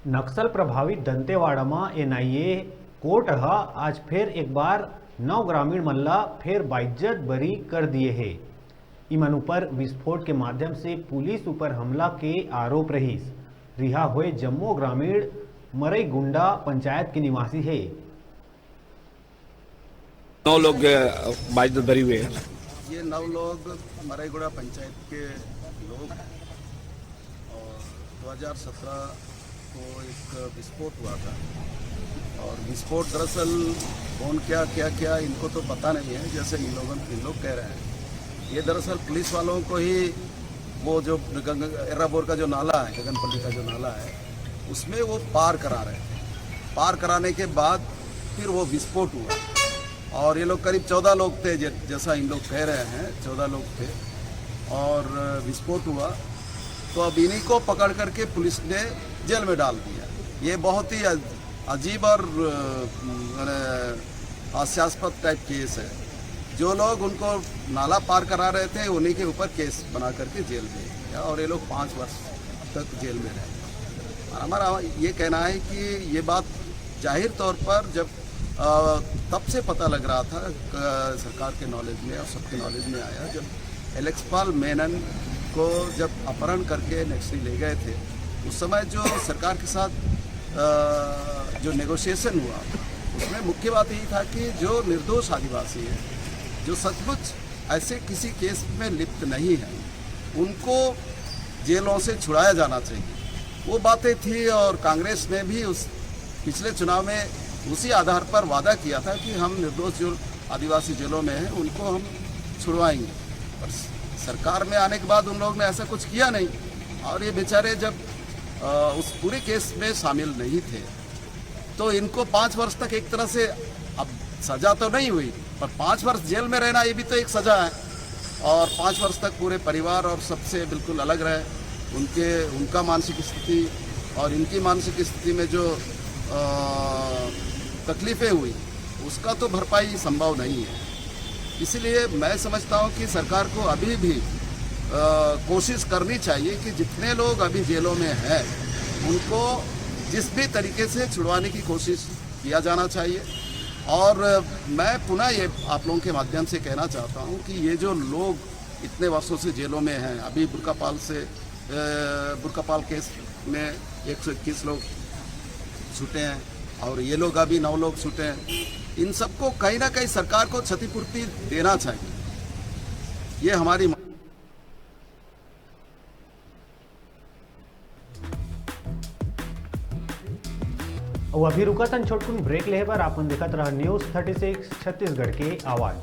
नक्सल प्रभावित दंतेवाड़ा में NIA court आज फिर एक बार 9 ग्रामीण मन ला फिर बाइज्जत बरी कर दिए है। इमन ऊपर विस्फोट के माध्यम से पुलिस ऊपर हमला के आरोप रहीस। रिहा हुए जम्मो ग्रामीण मरई गुंडा पंचायत के निवासी है। 9 लोग बाइज्जत बरी हुए हैं। ये 9 लोग मरईगुड़ा पंचायत के लोग, और 2017 को एक विस्फोट हुआ था। और विस्फोट दरअसल कौन क्या इनको तो पता नहीं है, जैसे इन लोग कह रहे हैं। ये दरअसल पुलिस वालों को ही वो जो एर्राबोर का जो नाला है, गगनपल्ली का जो नाला है, उसमें वो पार करा रहे थे। पार कराने के बाद फिर वो विस्फोट हुआ और ये लोग करीब 14 लोग थे, जैसा इन लोग कह रहे हैं 14 लोग थे। और विस्फोट हुआ तो अब इन्हीं को पकड़ करके पुलिस ने जेल में डाल दिया। ये बहुत ही अजीब और हास्यास्पद टाइप केस है। जो लोग उनको नाला पार करा रहे थे उन्हीं के ऊपर केस बना करके जेल में दिया और ये लोग 5 वर्ष तक जेल में रहे। हमारा ये कहना है कि ये बात जाहिर तौर पर जब तब से पता लग रहा था, सरकार के नॉलेज में और सबके नॉलेज में आया, जब एलेक्सपाल मेनन को जब अपहरण करके नेक्सटी ले गए थे, उस समय जो सरकार के साथ जो नेगोशिएशन हुआ उसमें मुख्य बात यही था कि जो निर्दोष आदिवासी है, जो सचमुच ऐसे किसी केस में लिप्त नहीं है, उनको जेलों से छुड़ाया जाना चाहिए। वो बातें थी और कांग्रेस ने भी उस पिछले चुनाव में उसी आधार पर वादा किया था कि हम निर्दोष जो आदिवासी जेलों में हैं उनको हम छुड़वाएंगे। और सरकार में आने के बाद उन लोगों ने ऐसा कुछ किया नहीं और ये बेचारे जब उस पूरे केस में शामिल नहीं थे तो इनको 5 वर्ष तक एक तरह से, अब सजा तो नहीं हुई पर 5 वर्ष जेल में रहना ये भी तो एक सजा है। और 5 वर्ष तक पूरे परिवार और सबसे बिल्कुल अलग रहे। उनका मानसिक स्थिति और इनकी मानसिक स्थिति में जो तकलीफ़ें हुई उसका तो भरपाई संभव नहीं है। इसलिए मैं समझता हूँ कि सरकार को अभी भी कोशिश करनी चाहिए कि जितने लोग अभी जेलों में हैं उनको जिस भी तरीके से छुड़वाने की कोशिश किया जाना चाहिए। और मैं पुनः ये आप लोगों के माध्यम से कहना चाहता हूँ कि ये जो लोग इतने वर्षों से जेलों में हैं, अभी बुर्कापाल केस में 121 लोग छूटे हैं और ये लोग अभी 9 लोग छूटे हैं, इन सबको कहीं ना कहीं सरकार को क्षतिपूर्ति देना चाहिए। ये हमारी अभी रुका तन छोटकुन ब्रेक ले पर आपन देखत रहा न्यूज़ 36 छत्तीसगढ़ के आवाज़।